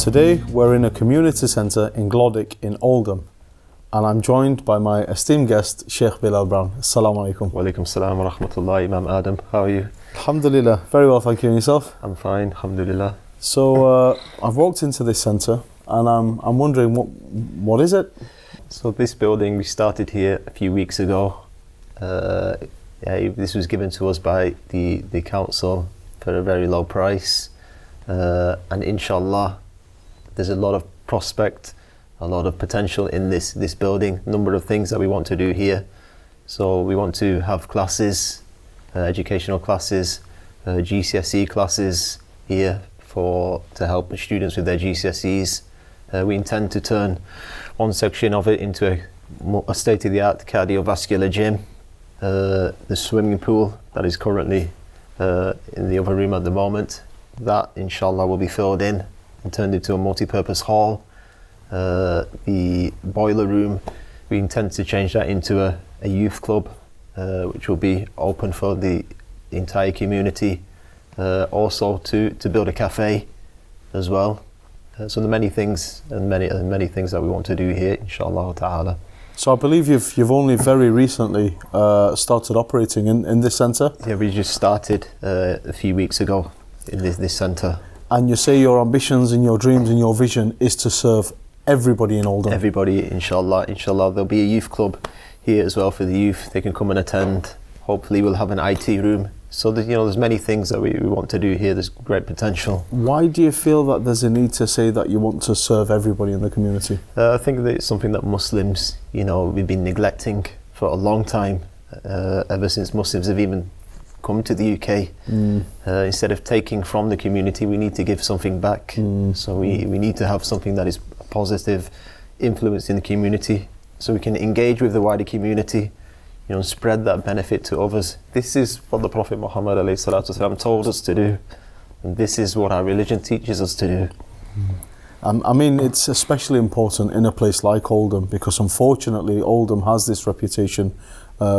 Today we're in a community centre in Glodick in Oldham, and I'm joined by my esteemed guest Shaykh Bilal Brown. Assalamu alaikum. Wa alaikum salam wa rahmatullah, Imam Adam. How are you? Alhamdulillah, very well, thank you. And yourself? I'm fine, alhamdulillah. So I've walked into this centre and I'm wondering what is it? So this building, we started here a few weeks ago. This was given to us by the council for a very low price, and inshallah there's a lot of prospect, a lot of potential in this building. A number of things that we want to do here. So we want to have classes, educational classes, GCSE classes here to help students with their GCSEs. We intend to turn one section of it into a state-of-the-art cardiovascular gym. The swimming pool that is currently in the other room at the moment, that inshallah will be filled in and turned into a multi-purpose hall. The boiler room, we intend to change that into a youth club, which will be open for the entire community. Also to build a cafe as well. So there are many things and many things that we want to do here, inshallah ta'ala. So I believe you've only very recently started operating in this centre? Yeah, we just started a few weeks ago in this centre. And you say your ambitions and your dreams and your vision is to serve everybody in Oldham? Everybody, inshallah. Inshallah, there'll be a youth club here as well for the youth. They can come and attend. Hopefully we'll have an IT room. So there's many things that we want to do here. There's great potential. Why do you feel that there's a need to say that you want to serve everybody in the community? I think that it's something that Muslims, we've been neglecting for a long time, ever since Muslims have even come to the UK. Instead of taking from the community, we need to give something back. So we need to have something that is a positive influence in the community, so we can engage with the wider community, spread that benefit to others. This is what the Prophet Muhammad ﷺ told us to do, and this is what our religion teaches us to do. I mean, it's especially important in a place like Oldham, because unfortunately Oldham has this reputation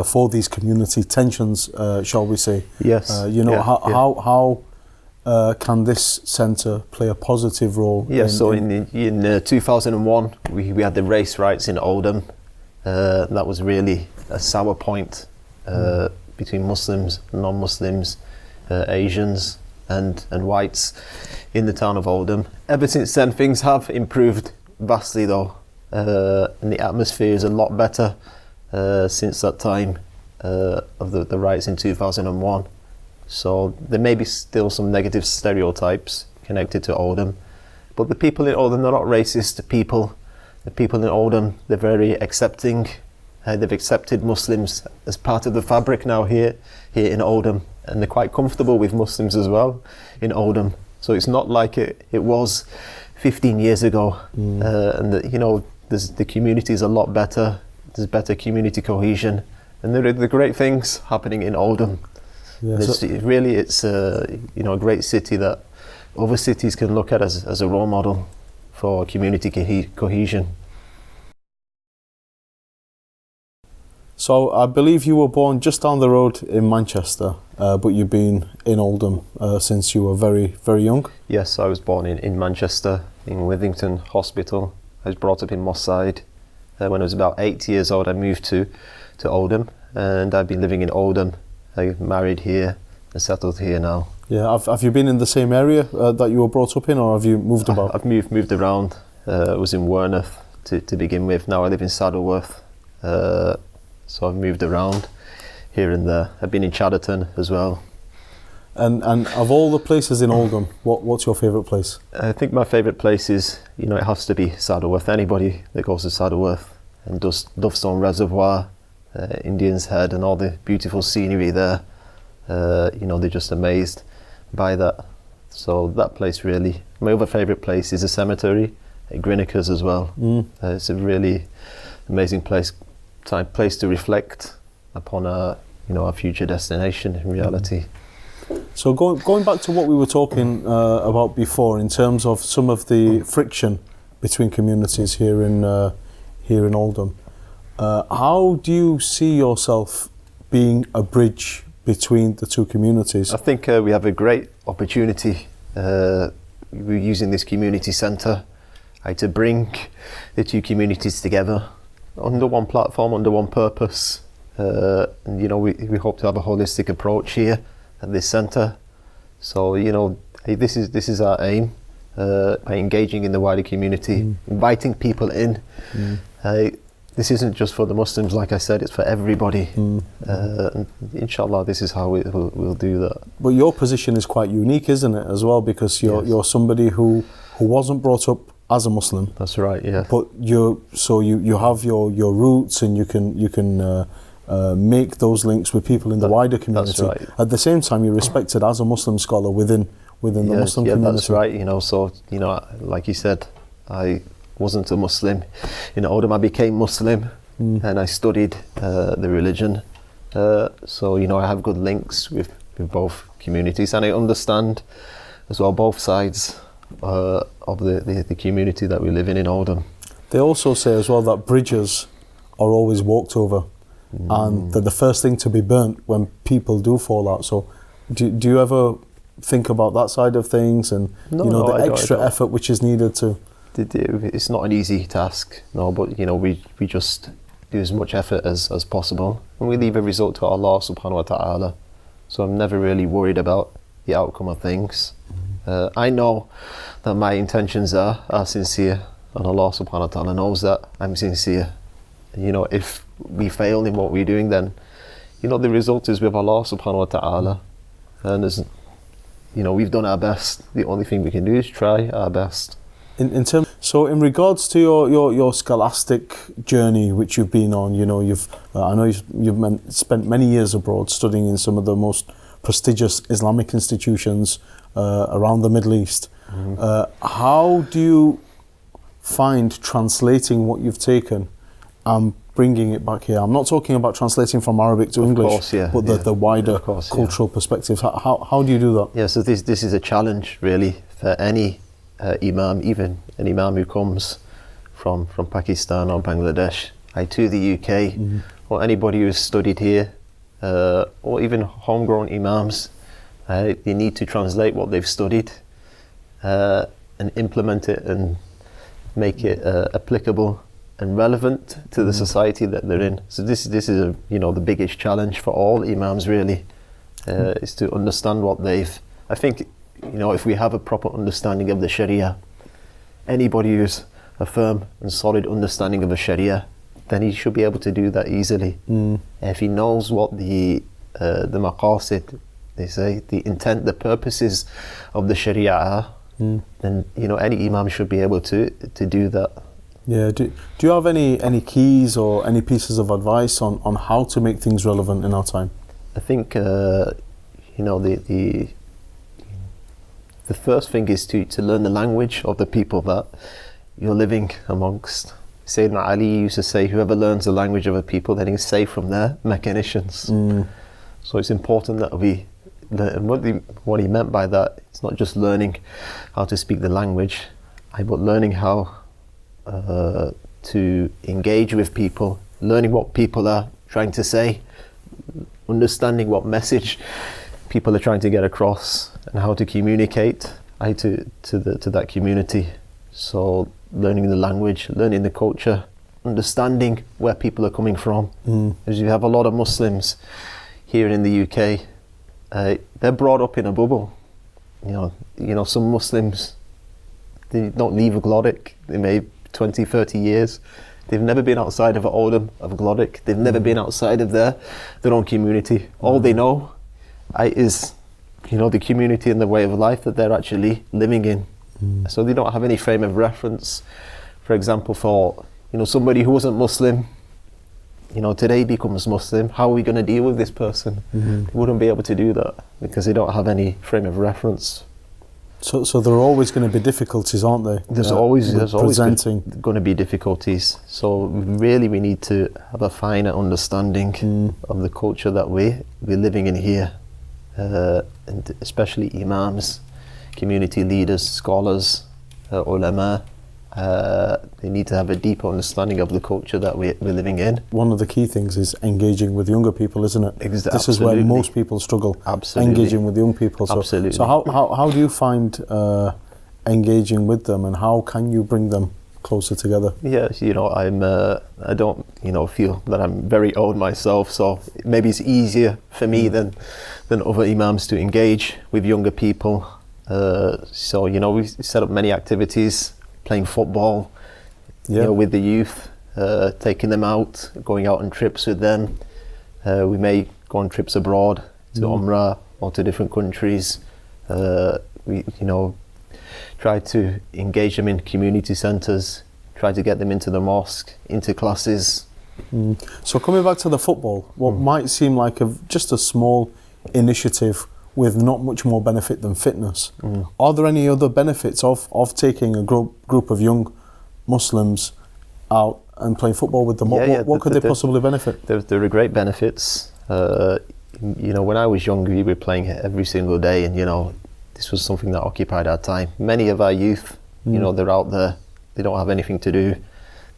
for these community tensions, shall we say. Yes. How can this centre play a positive role? In 2001 we had the race riots in Oldham. That was really a sour point between Muslims, non-Muslims, Asians and whites in the town of Oldham. Ever since then things have improved vastly though, and the atmosphere is a lot better since that time of the riots in 2001. So there may be still some negative stereotypes connected to Oldham, but the people in Oldham, they're not racist people. The people in Oldham, they're very accepting. They've accepted Muslims as part of the fabric now here in Oldham, and they're quite comfortable with Muslims as well in Oldham. So it's not like it was 15 years ago. And the community is a lot better. There's better community cohesion, and there are great things happening in Oldham. Yeah, it's a great city that other cities can look at as a role model for community cohesion. So I believe you were born just down the road in Manchester, but you've been in Oldham since you were very, very young? Yes, I was born in Manchester, in Withington Hospital. I was brought up in Moss Side. When I was about 8 years old, I moved to Oldham, and I've been living in Oldham. I married here and settled here now. Yeah, have you been in the same area that you were brought up in, or have you moved about? I've moved around. I was in Wornoth to begin with. Now I live in Saddleworth. So I've moved around here and there. I've been in Chadderton as well. And of all the places in Oldham, what's your favourite place? I think my favourite place is, it has to be Saddleworth. Anybody that goes to Saddleworth and does Dovestone Reservoir, Indian's Head, and all the beautiful scenery there, they're just amazed by that. So that place really. My other favourite place is a cemetery at Grinnikers as well. It's a really amazing place to reflect upon our future destination in reality. So going back to what we were talking about before, in terms of some of the friction between communities here in Oldham, how do you see yourself being a bridge between the two communities? I think we have a great opportunity we were using this community centre, I had to bring the two communities together under one platform, under one purpose. And you know, we hope to have a holistic approach here at this centre. So you know, this is our aim, by engaging in the wider community, inviting people in. This isn't just for the Muslims, like I said, it's for everybody. And inshallah, this is how we'll do that. But your position is quite unique, isn't it, as well? Because you're somebody who wasn't brought up as a Muslim. That's right, yeah. But you have your roots, and you can make those links with people in the wider community. That's right. At the same time, you're respected as a Muslim scholar within the Muslim community. Yeah, that's right. You know, so you know, like you said, I wasn't a Muslim. In Oldham, I became Muslim, and I studied the religion. So you know, I have good links with both communities, and I understand as well both sides of the community that we live in Oldham. They also say as well that bridges are always walked over, and they're the first thing to be burnt when people do fall out. So do you ever think about that side of things, and the extra effort which is needed to? It's not an easy task, no, but you know, we just do as much effort as possible, and we leave a result to Allah subhanahu wa ta'ala. So I'm never really worried about the outcome of things. I know that my intentions are sincere, and Allah subhanahu wa ta'ala knows that I'm sincere. And, you know, if we fail in what we're doing, then you know, the result is with Allah subhanahu wa ta'ala. And as you know, we've done our best. The only thing we can do is try our best. In regards to your scholastic journey which you've been on, you know, I know you've spent many years abroad studying in some of the most prestigious Islamic institutions around the Middle East. How do you find translating what you've taken and bringing it back here? I'm not talking about translating from Arabic to English, but the wider cultural perspectives. How do you do that? Yeah, so this is a challenge really for any imam, even an imam who comes from Pakistan or Bangladesh to the UK, or anybody who's studied here, or even homegrown imams. They need to translate what they've studied and implement it and make it applicable and relevant to the society that they're in. So this is the biggest challenge for all imams really, is to understand what they've. I think, you know, if we have a proper understanding of the Sharia, anybody who's a firm and solid understanding of the Sharia, then he should be able to do that easily. If he knows what the maqasid, they say, the intent, the purposes of the Sharia are, then you know, any imam should be able to do that. Yeah. Do you have any keys or any pieces of advice on how to make things relevant in our time? I think you know, the first thing is to learn the language of the people that you're living amongst. Sayyidina Ali used to say, whoever learns the language of a people, then he's safe from their machinations. So it's important that we learn. And what he meant by that, it's not just learning how to speak the language, but learning how to engage with people, learning what people are trying to say, understanding what message people are trying to get across, and how to communicate to that community. So learning the language, learning the culture, understanding where people are coming from. Because you have a lot of Muslims here in the UK, they're brought up in a bubble. You know, some Muslims, they don't leave Glodic. They may 20, 30 years. They've never been outside of Oldham, of Glodic. They've never been outside of their own community. All they know is, you know, the community and the way of life that they're actually living in. So they don't have any frame of reference. For example, for, you know, somebody who wasn't Muslim, you know, today becomes Muslim, how are we going to deal with this person? They wouldn't be able to do that because they don't have any frame of reference. So there are always going to be difficulties, aren't there? There's always going to be difficulties. So really we need to have a finer understanding of the culture that we're living in here. And especially imams, community leaders, scholars, ulama, they need to have a deeper understanding of the culture that we're living in. One of the key things is engaging with younger people, isn't it? This is where most people struggle. Absolutely. Engaging with young people. So, absolutely. So how do you find engaging with them, and how can you bring them closer together? Yeah, you know, I don't, you know, feel that I'm very old myself, so maybe it's easier for me than other imams to engage with younger people. So, you know, we set up many activities, playing football, you know, with the youth, taking them out, going out on trips with them. We may go on trips abroad to Umrah or to different countries. We, you know, try to engage them in community centres, try to get them into the mosque, into classes. So coming back to the football, what might seem like just a small initiative with not much more benefit than fitness, are there any other benefits of taking a group of young Muslims out and playing football with them? What could they possibly benefit? There are great benefits. You know, when I was young, we were playing every single day, and you know, this was something that occupied our time. Many of our youth, you know, they're out there, they don't have anything to do,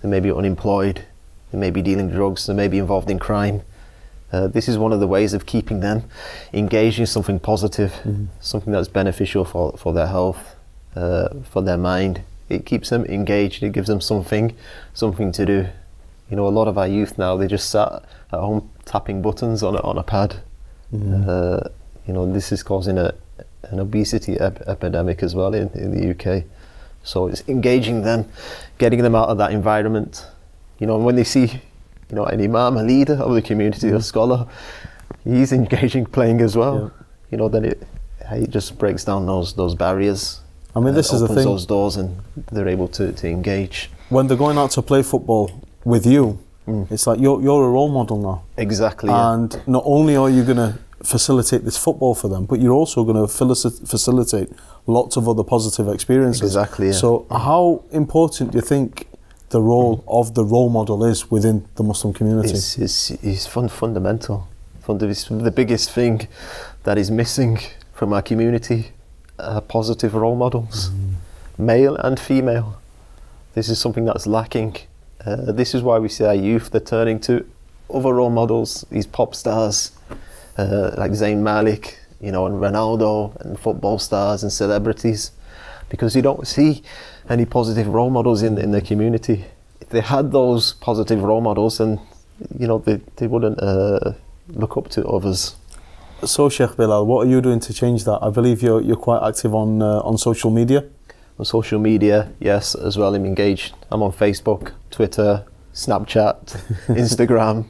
they may be unemployed, they may be dealing drugs, they may be involved in crime. This is one of the ways of keeping them engaged in something positive, something that's beneficial for their health, for their mind. It keeps them engaged, it gives them something to do. You know, a lot of our youth now, they just sat at home tapping buttons on a pad. You know, this is causing an obesity epidemic as well in the UK. So it's engaging them, getting them out of that environment. You know, and when they see, you know, an imam, a leader of the community, a scholar, he's engaging, playing as well. You know, then it just breaks down those barriers. I mean, this is the thing. Opens those doors, and they're able to engage. When they're going out to play football with you, it's like you're a role model now. Exactly. And not only are you going to facilitate this football for them, but you're also going to facilitate lots of other positive experiences. Exactly. Yeah. So how important do you think the role of the role model is within the Muslim community? It's fundamental. It's the biggest thing that is missing from our community. Positive role models, male and female. This is something that's lacking. This is why we see our youth, they're turning to other role models, these pop stars like Zayn Malik, you know, and Ronaldo, and football stars and celebrities, because you don't see any positive role models in the community. If they had those positive role models, then, you know, they wouldn't look up to others. So, Shaykh Bilal, what are you doing to change that? I believe you're quite active on social media. On social media, yes, as well. I'm engaged. I'm on Facebook, Twitter, Snapchat, Instagram.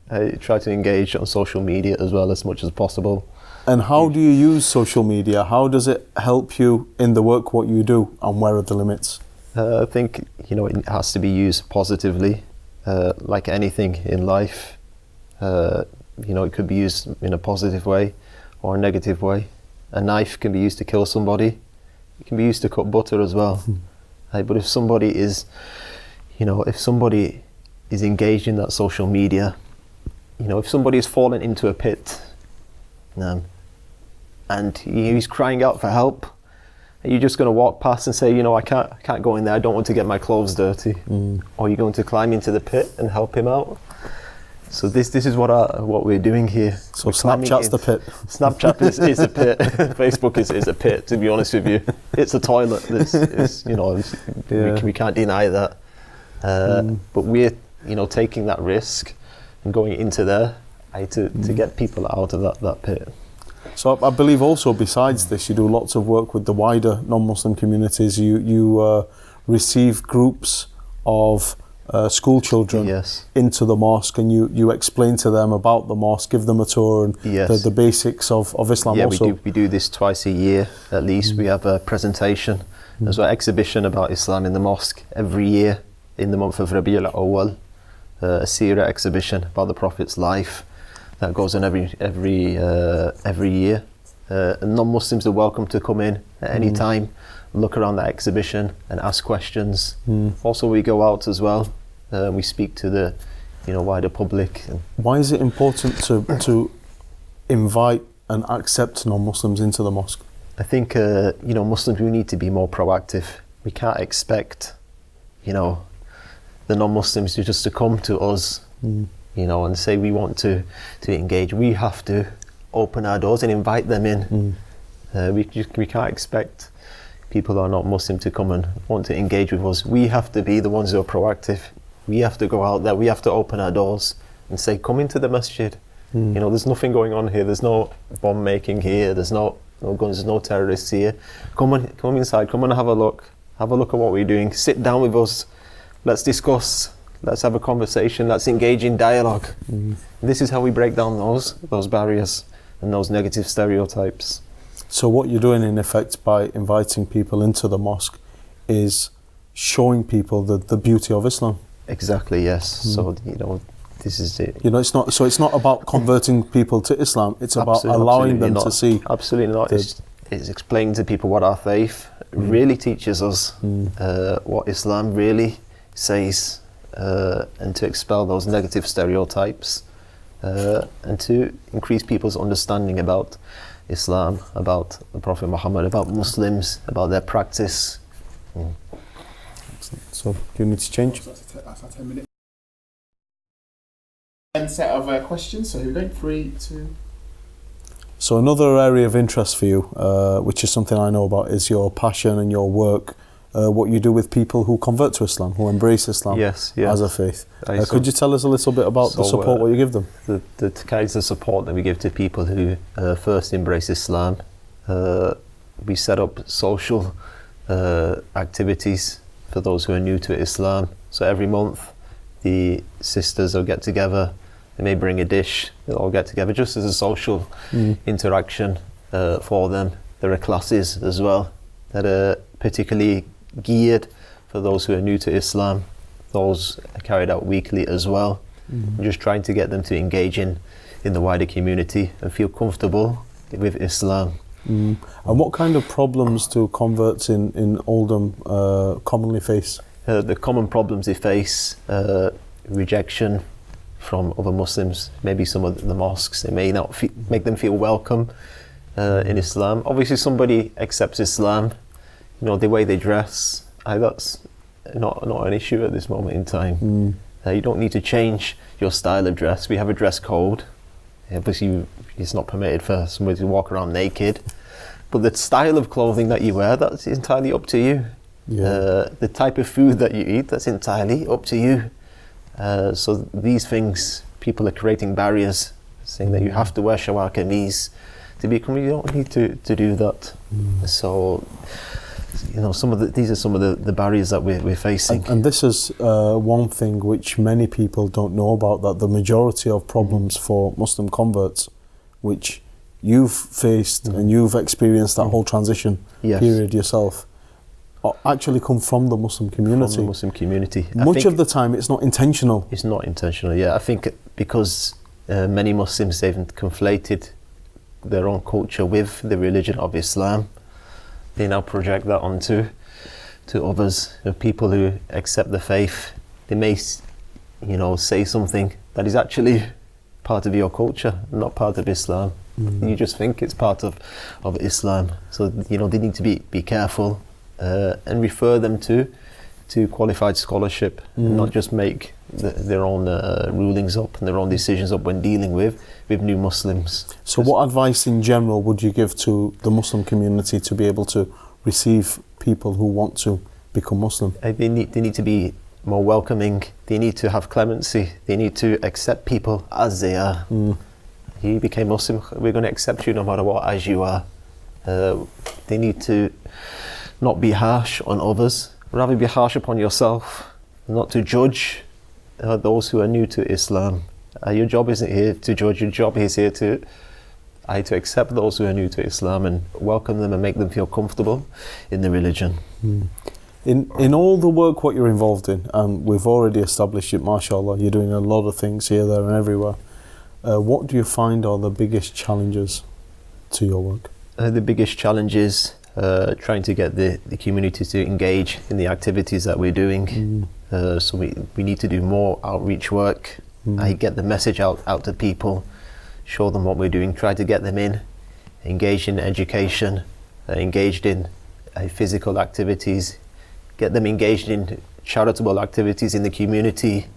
I try to engage on social media as well as much as possible. And how do you use social media? How does it help you in the work what you do, and where are the limits? I think, you know, it has to be used positively, like anything in life. You know, it could be used in a positive way or a negative way. A knife can be used to kill somebody. It can be used to cut butter as well. But if somebody is, you know, if somebody is engaged in that social media, you know, if somebody has fallen into a pit, and he's crying out for help, are you just going to walk past and say, you know, I can't go in there, I don't want to get my clothes dirty? Or are you going to climb into the pit and help him out? So this is what we're doing here. So Snapchat's the pit. Snapchat is a pit. Facebook is a pit, to be honest with you. It's a toilet. You know, we can't deny that. But we're, you know, taking that risk and going into there to get people out of that pit. So I believe also besides this, you do lots of work with the wider non-Muslim communities. You receive groups of school children into the mosque, and you explain to them about the mosque, give them a tour and the basics of Islam. Also, we do this twice a year at least. We have a presentation, there's an exhibition about Islam in the mosque every year in the month of Rabi' al-Awwal, a seerah exhibition about the Prophet's life that goes on every year. Non-Muslims are welcome to come in at any time, look around that exhibition and ask questions. Also, we go out as well. We speak to the, you know, wider public. Why is it important to invite and accept non-Muslims into the mosque? I think you know, Muslims, we need to be more proactive. We can't expect, you know, the non-Muslims just to come to us, you know, and say we want to engage. We have to open our doors and invite them in. We can't expect, people who are not Muslim to come and want to engage with us. We have to be the ones who are proactive. We have to go out there, we have to open our doors and say, come into the masjid. You know, there's nothing going on here, there's no bomb making here, there's no guns, there's no terrorists here. Come inside, come and have a look at what we're doing, sit down with us, let's discuss, let's have a conversation, let's engage in dialogue. This is how we break down those barriers and those negative stereotypes. So what you're doing in effect by inviting people into the mosque is showing people the beauty of Islam. Exactly, yes. So, you know, this is it. You know, it's not about converting people to Islam, it's about allowing them to see. Absolutely not. It's explaining to people what our faith really teaches us, what Islam really says, and to expel those negative stereotypes, and to increase people's understanding about Islam, about the Prophet Muhammad, about Muslims, about their practice. So, do you need to change? That's our 10 minutes. And set of questions. So, who going? 3, 2. So, another area of interest for you, which is something I know about, is your passion and your work. What you do with people who convert to Islam, who embrace Islam as a faith. Could you tell us a little bit about the support what you give them? The kinds of support that we give to people who first embrace Islam. We set up social activities for those who are new to Islam. So every month the sisters will get together, they may bring a dish, they'll all get together just as a social interaction for them. There are classes as well that are particularly geared for those who are new to Islam. Those are carried out weekly as well. Just trying to get them to engage in the wider community and feel comfortable with Islam. And what kind of problems do converts in Oldham commonly face? The common problems they face, rejection from other Muslims, maybe some of the mosques, they may not make them feel welcome in Islam. Obviously somebody accepts Islam, you know, the way they dress, that's not an issue at this moment in time. You don't need to change your style of dress. We have a dress code. Obviously it's not permitted for somebody to walk around naked, but the style of clothing that you wear, that's entirely up to you. The type of food that you eat, that's entirely up to you. So these things, people are creating barriers, saying that you have to wear shawar kameez to become, you don't need to do that. So, you know, these are some of the barriers that we're facing. And this is one thing which many people don't know about, that the majority of problems for Muslim converts, which you've faced and you've experienced that whole transition period yourself, actually come from the Muslim community. From the Muslim community. Much of the time it's not intentional. It's not intentional, yeah. I think because many Muslims, they've conflated their own culture with the religion of Islam. They now project that onto others, people who accept the faith. They may, you know, say something that is actually part of your culture, not part of Islam. You just think it's part of Islam. So, you know, they need to be careful and refer them to qualified scholarship, and not just make their own rulings up and their own decisions up when dealing with new Muslims. So what advice in general would you give to the Muslim community to be able to receive people who want to become Muslim? They need to be more welcoming. They need to have clemency. They need to accept people as they are. You became Muslim, we're going to accept you no matter what, as you are. They need to not be harsh on others, rather be harsh upon yourself, not to judge those who are new to Islam. Your job isn't here to judge, your job is here to accept those who are new to Islam and welcome them and make them feel comfortable in the religion. In all the work what you're involved in, and we've already established it, mashallah, you're doing a lot of things here, there and everywhere. What do you find are the biggest challenges to your work? The biggest challenge is trying to get the community to engage in the activities that we're doing. So we need to do more outreach work. Get the message out to people, show them what we're doing, try to get them engaged in education, engaged in physical activities, get them engaged in charitable activities in the community.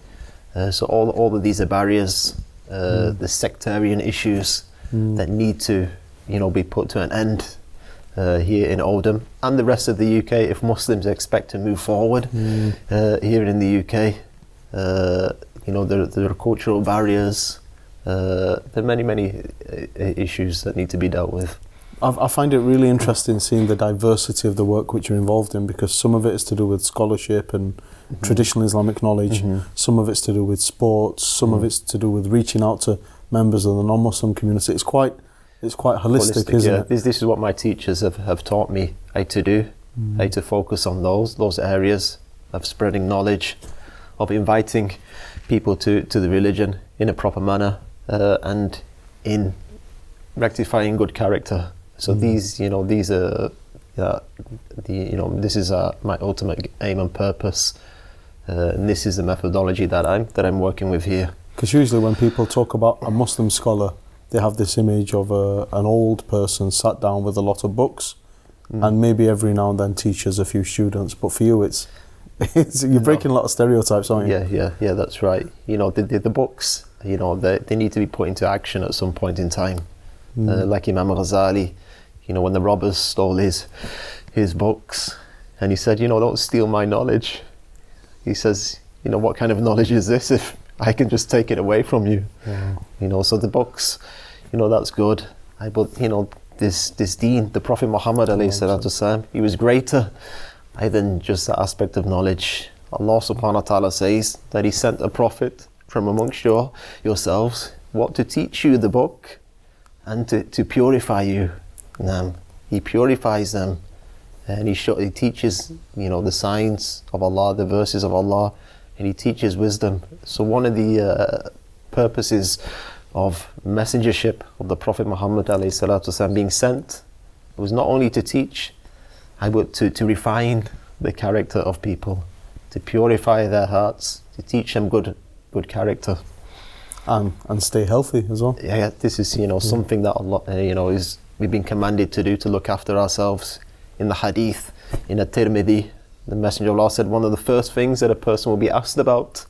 So all of these are barriers, the sectarian issues that need to, be put to an end. here in Oldham and the rest of the UK if Muslims expect to move forward here in the UK. There are cultural barriers. There are many issues that need to be dealt with. I find it really interesting seeing the diversity of the work which you're involved in, because some of it is to do with scholarship and traditional Islamic knowledge, some of it's to do with sports, some of it's to do with reaching out to members of the non-Muslim community. It's quite holistic, isn't it? This is what my teachers have taught me how to do, how to focus on those areas of spreading knowledge, of inviting people to the religion in a proper manner, and in rectifying good character. So this is my ultimate aim and purpose, and this is the methodology that I'm working with here. Because usually when people talk about a Muslim scholar, they have this image of an old person sat down with a lot of books, and maybe every now and then teaches a few students. But for you, it's you're breaking a lot of stereotypes, aren't you? Yeah, that's right. The books, they need to be put into action at some point in time. Like Imam Ghazali, when the robbers stole his books, and he said, don't steal my knowledge. He says, what kind of knowledge is this if I can just take it away from you? So the books, that's good. But this deen, the Prophet Muhammad ﷺ, he was greater than just the aspect of knowledge. Allah subhanahu wa ta'ala says that he sent a prophet from amongst yourselves, to teach you the book and to purify you. He purifies them, and he teaches the signs of Allah, the verses of Allah, and he teaches wisdom. So one of the purposes of messengership of the Prophet Muhammad ﷺ being sent was not only to teach, but to refine the character of people, to purify their hearts, to teach them good character, and stay healthy as well. Yeah, this is something that Allah we've been commanded to do, to look after ourselves. In the hadith, in At-Tirmidhi, the Messenger of Allah said one of the first things that a person will be asked about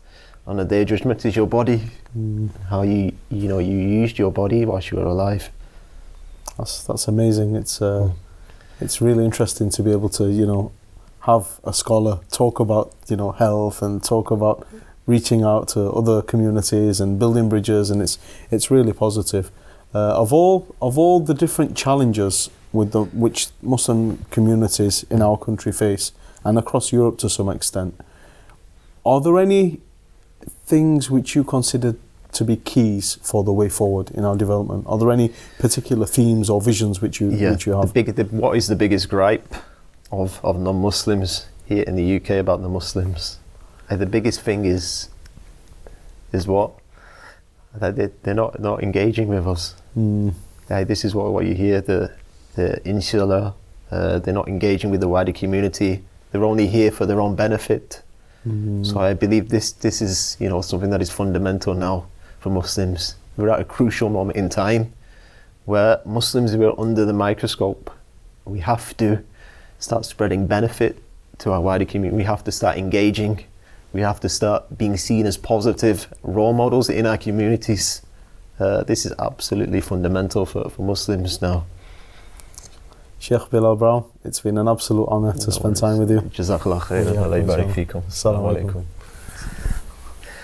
on the Day of Judgment is your body, how you used your body whilst you were alive. That's amazing. It's really interesting to be able to have a scholar talk about health and talk about reaching out to other communities and building bridges, and it's really positive. Of all the different challenges which Muslim communities in our country face, and across Europe to some extent, are there any things which you consider to be keys for the way forward in our development? Are there any particular themes or visions which you have? What is the biggest gripe of non-Muslims here in the UK about the Muslims? The biggest thing is what? That they're not engaging with us. This is what you hear, the insular, they're not engaging with the wider community, they're only here for their own benefit. So I believe this is something that is fundamental now for Muslims. We're at a crucial moment in time where Muslims who are under the microscope, we have to start spreading benefit to our wider community. We have to start engaging. We have to start being seen as positive role models in our communities. This is absolutely fundamental for Muslims now. Shaykh Bilal Brown, it's been an absolute honour to spend time with you. Jazakallah khairan. Allah yabarak feekum. Assalamu alaikum.